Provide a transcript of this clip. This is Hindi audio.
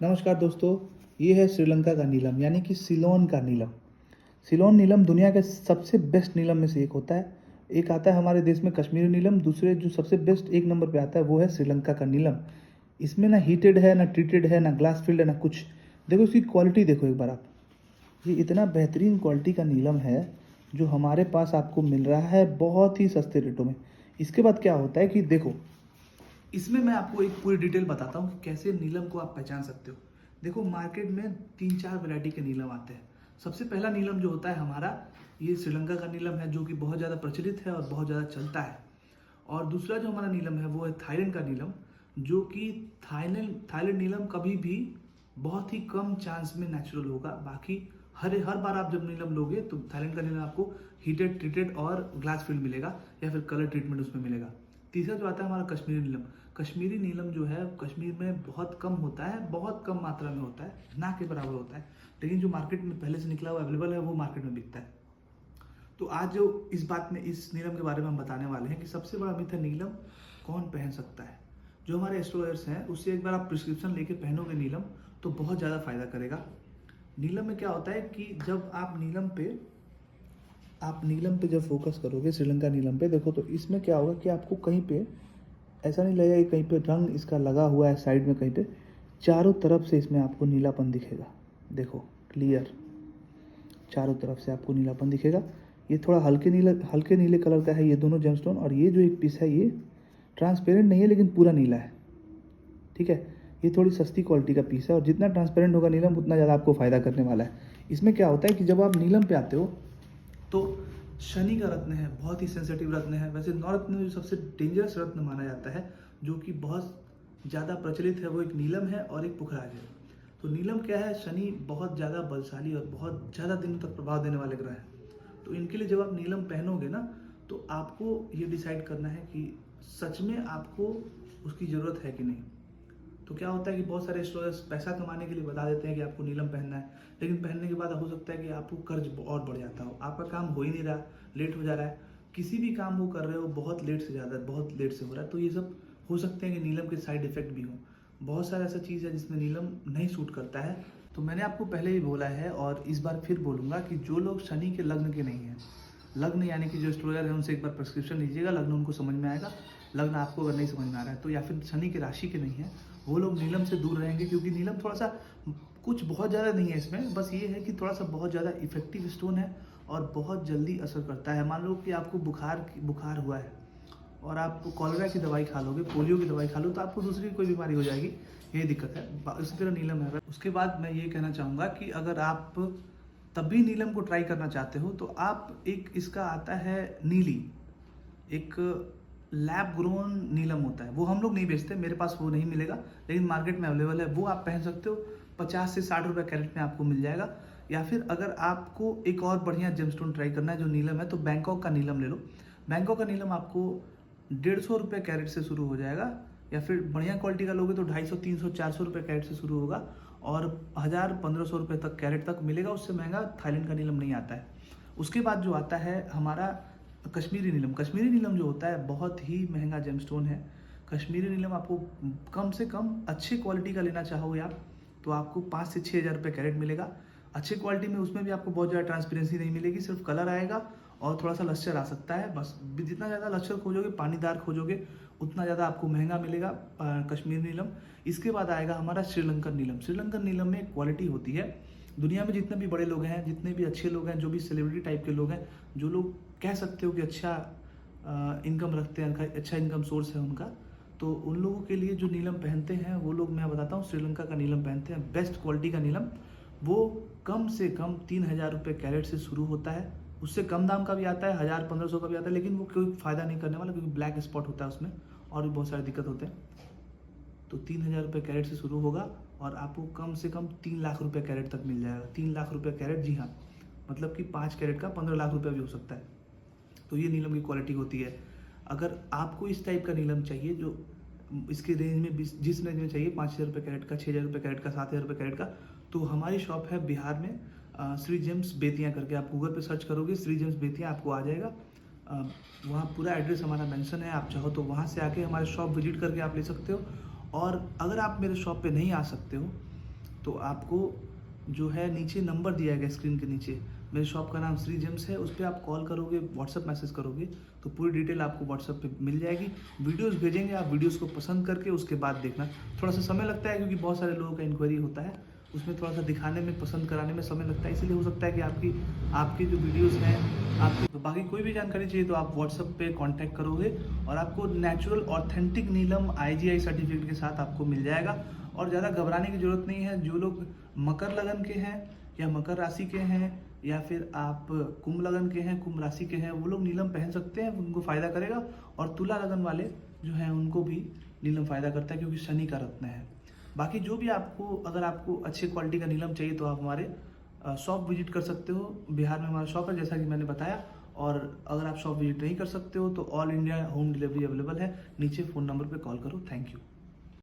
नमस्कार दोस्तों, ये है श्रीलंका का नीलम यानी कि सिलोन का नीलम। सिलोन नीलम दुनिया के सबसे बेस्ट नीलम में से एक होता है। एक आता है हमारे देश में कश्मीरी नीलम, दूसरे जो सबसे बेस्ट एक नंबर पे आता है वो है श्रीलंका का नीलम। इसमें ना हीटेड है, ना ट्रीटेड है, ना ग्लास फील्ड है, ना कुछ। देखो इसकी क्वालिटी देखो एक बार आप। ये इतना बेहतरीन क्वालिटी का नीलम है जो हमारे पास आपको मिल रहा है बहुत ही सस्ते रेटों में। इसके बाद क्या होता है कि देखो, इसमें मैं आपको एक पूरी डिटेल बताता हूँ कि कैसे नीलम को आप पहचान सकते हो। देखो मार्केट में 3-4 वैरायटी के नीलम आते हैं। सबसे पहला नीलम जो होता है हमारा, ये श्रीलंका का नीलम है जो कि बहुत ज़्यादा प्रचलित है और बहुत ज़्यादा चलता है। और दूसरा जो हमारा नीलम है वो है थाईलैंड का नीलम, जो कि थाईलैंड नीलम कभी भी बहुत ही कम चांस में नेचुरल होगा। बाकी हर बार आप जब नीलम लोगे तो थाईलैंड का नीलम आपको हीटेड, ट्रीटेड और ग्लास फील्ड मिलेगा या फिर कलर ट्रीटमेंट उसमें मिलेगा। तीसरा जो आता है हमारा कश्मीरी नीलम। कश्मीरी नीलम जो है कश्मीर में बहुत कम होता है, बहुत कम मात्रा में होता है, ना के बराबर होता है, लेकिन जो मार्केट में पहले से निकला हुआ अवेलेबल है वो मार्केट में बिकता है। तो आज जो इस नीलम के बारे में हम बताने वाले हैं कि सबसे बड़ा मिथ है नीलम कौन पहन सकता है। जो हमारे एस्ट्रोलॉयर्स हैं उससे एक बार आप प्रिस्क्रिप्शन लेके पहनोगे नीलम तो बहुत ज़्यादा फायदा करेगा। नीलम में क्या होता है कि जब आप नीलम पे जब फोकस करोगे श्रीलंका नीलम पे, देखो तो इसमें क्या होगा कि आपको कहीं पे ऐसा नहीं लगेगा कि कहीं पे रंग इसका लगा हुआ है साइड में, कहीं पे चारों तरफ से इसमें आपको नीलापन दिखेगा। देखो क्लियर, चारों तरफ से आपको नीलापन दिखेगा। ये थोड़ा हल्के नीले कलर का है ये दोनों जेमस्टोन, और ये जो एक पीस है ये ट्रांसपेरेंट नहीं है लेकिन पूरा नीला है। ठीक है, ये थोड़ी सस्ती क्वालिटी का पीस है और जितना ट्रांसपेरेंट होगा नीलम उतना ज़्यादा आपको फ़ायदा करने वाला है। इसमें क्या होता है कि जब आप नीलम पे आते हो तो शनि का रत्न है, बहुत ही सेंसिटिव रत्न है। वैसे 9 रत्न में जो सबसे डेंजरस रत्न माना जाता है जो कि बहुत ज़्यादा प्रचलित है वो एक नीलम है और एक पुखराज है। तो नीलम क्या है, शनि बहुत ज़्यादा बलशाली और बहुत ज़्यादा दिनों तक प्रभाव देने वाले ग्रह हैं। तो इनके लिए जब आप नीलम पहनोगे ना तो आपको ये डिसाइड करना है कि सच में आपको उसकी ज़रूरत है कि नहीं। तो क्या होता है कि बहुत सारे एस्ट्रोलॉयर्स पैसा कमाने के लिए बता देते हैं कि आपको नीलम पहनना है, लेकिन पहनने के बाद हो सकता है कि आपको कर्ज और बढ़ जाता हो, आपका काम हो ही नहीं रहा, लेट हो जा रहा है। किसी भी काम वो कर रहे हो बहुत लेट से हो रहा है। तो ये सब हो सकते हैं कि नीलम के साइड इफेक्ट भी हों। बहुत सारा ऐसा चीज़ है जिसमें नीलम नहीं सूट करता है। तो मैंने आपको पहले ही बोला है और इस बार फिर बोलूँगा कि जो लोग शनि के लग्न के नहीं हैं, लग्न यानी कि जो एस्ट्रोलॉयर है उनसे एक बार प्रिस्क्रिप्शन लीजिएगा, लग्न उनको समझ में आएगा। लग्न आपको अगर नहीं समझ में आ रहा है तो, या फिर शनि की राशि के नहीं है, वो लोग नीलम से दूर रहेंगे, क्योंकि नीलम थोड़ा सा कुछ बहुत ज़्यादा नहीं है इसमें, बस ये है कि थोड़ा सा बहुत ज़्यादा इफेक्टिव स्टोन है और बहुत जल्दी असर करता है। मान लो कि आपको बुखार हुआ है और आप कॉलेरा की दवाई खा लोगे, पोलियो की दवाई खा लो तो आपको दूसरी कोई बीमारी हो जाएगी, यही दिक्कत है। इसी तरह नीलम है। उसके बाद मैं ये कहना चाहूँगा कि अगर आप तब भी नीलम को ट्राई करना चाहते हो तो आप इसका आता है नीली, एक लैब ग्रोन नीलम होता है, वो हम लोग नहीं बेचते, मेरे पास वो नहीं मिलेगा, लेकिन मार्केट में अवेलेबल है, वो आप पहन सकते हो। 50 से 60 रुपये कैरेट में आपको मिल जाएगा। या फिर अगर आपको एक और बढ़िया जेमस्टोन ट्राई करना है जो नीलम है तो बैंकॉक का नीलम ले लो। बैंकॉक का नीलम आपको 150 रुपये कैरेट से शुरू हो जाएगा, या फिर बढ़िया क्वालिटी का लोगे तो 250, 300, 400 रुपये कैरेट से शुरू होगा और 1000-1500 रुपये तक कैरेट तक मिलेगा। उससे महंगा थाईलैंड का नीलम नहीं आता है। उसके बाद जो आता है हमारा कश्मीरी नीलम जो होता है बहुत ही महंगा जेमस्टोन है। कश्मीरी नीलम आपको कम से कम अच्छी क्वालिटी का लेना चाहोगे आप तो आपको 5 से 6 हज़ार रुपये कैरेट मिलेगा। अच्छी क्वालिटी में उसमें भी आपको बहुत ज़्यादा ट्रांसपेरेंसी नहीं मिलेगी, सिर्फ कलर आएगा और थोड़ा सा लश्चर आ सकता है बस। जितना ज़्यादा लश्चर खोजोगे, पानीदार खोजोगे, उतना ज़्यादा आपको महंगा मिलेगा कश्मीरी नीलम। इसके बाद आएगा हमारा श्रीलंकन नीलम। श्रीलंकन नीलम में क्वालिटी होती है, दुनिया में जितने भी बड़े लोग हैं, जितने भी अच्छे लोग हैं, जो भी सेलिब्रिटी टाइप के लोग हैं, जो लोग कह सकते हो कि अच्छा इनकम रखते हैं, अच्छा इनकम सोर्स है उनका, तो उन लोगों के लिए जो नीलम पहनते हैं वो लोग, मैं बताता हूँ, श्रीलंका का नीलम पहनते हैं। बेस्ट क्वालिटी का नीलम, वो कम से कम 3000 रुपये कैरेट से शुरू होता है। उससे कम दाम का भी आता है, 1000-1500 का भी आता है, लेकिन वो कोई फ़ायदा नहीं करने वाला क्योंकि ब्लैक स्पॉट होता है उसमें और भी बहुत सारी दिक्कत होते हैं। तो 3000 रुपये कैरेट से शुरू होगा और आपको कम से कम 3 लाख रुपये कैरेट तक मिल जाएगा। 3 लाख रुपये कैरेट, जी हाँ, मतलब कि 5 कैरेट का 15 लाख रुपये भी हो सकता है। तो ये नीलम की क्वालिटी होती है। अगर आपको इस टाइप का नीलम चाहिए जो इसके रेंज में, जिस रेंज में चाहिए, 5000 रुपये कैरेट का, 6000 रुपये कैरेट का, 7000 रुपये कैरेट का, तो हमारी शॉप है बिहार में, श्री जेम्स बेतिया करके आप गूगल पे सर्च करोगे, श्री जेम्स बेतिया आपको आ जाएगा। वहाँ पूरा एड्रेस हमारा मेंशन है, आप चाहो तो वहाँ से आके हमारे शॉप विजिट करके आप ले सकते हो। और अगर आप मेरे शॉप पे नहीं आ सकते हो तो आपको जो है नीचे नंबर दिया गया स्क्रीन के नीचे, मेरे शॉप का नाम श्री जेम्स है, उस पर आप कॉल करोगे, व्हाट्सअप मैसेज करोगे तो पूरी डिटेल आपको व्हाट्सअप पे मिल जाएगी। वीडियोस भेजेंगे, आप वीडियोस को पसंद करके उसके बाद देखना। थोड़ा सा समय लगता है क्योंकि बहुत सारे लोगों का इंक्वायरी होता है, उसमें थोड़ा सा दिखाने में, पसंद कराने में समय लगता है, इसीलिए हो सकता है कि आपकी जो वीडियोज़ हैं आपकी, तो बाकी कोई भी जानकारी चाहिए तो आप व्हाट्सअप पे कांटेक्ट करोगे और आपको नेचुरल ऑथेंटिक नीलम IGI सर्टिफिकेट के साथ आपको मिल जाएगा। और ज़्यादा घबराने की ज़रूरत नहीं है। जो लोग मकर लगन के हैं या मकर राशि के हैं या फिर आप कुंभ लगन के हैं, कुंभ राशि के हैं, वो लोग नीलम पहन सकते हैं, उनको फ़ायदा करेगा। और तुला लगन वाले जो हैं उनको भी नीलम फ़ायदा करता है क्योंकि शनि का रत्न है। बाकी जो भी आपको, अगर आपको अच्छे क्वालिटी का नीलम चाहिए तो आप हमारे शॉप विजिट कर सकते हो। बिहार में हमारा शॉप है जैसा कि मैंने बताया। और अगर आप शॉप विजिट नहीं कर सकते हो तो all India home delivery available है। नीचे फ़ोन नंबर पे कॉल करो। Thank you.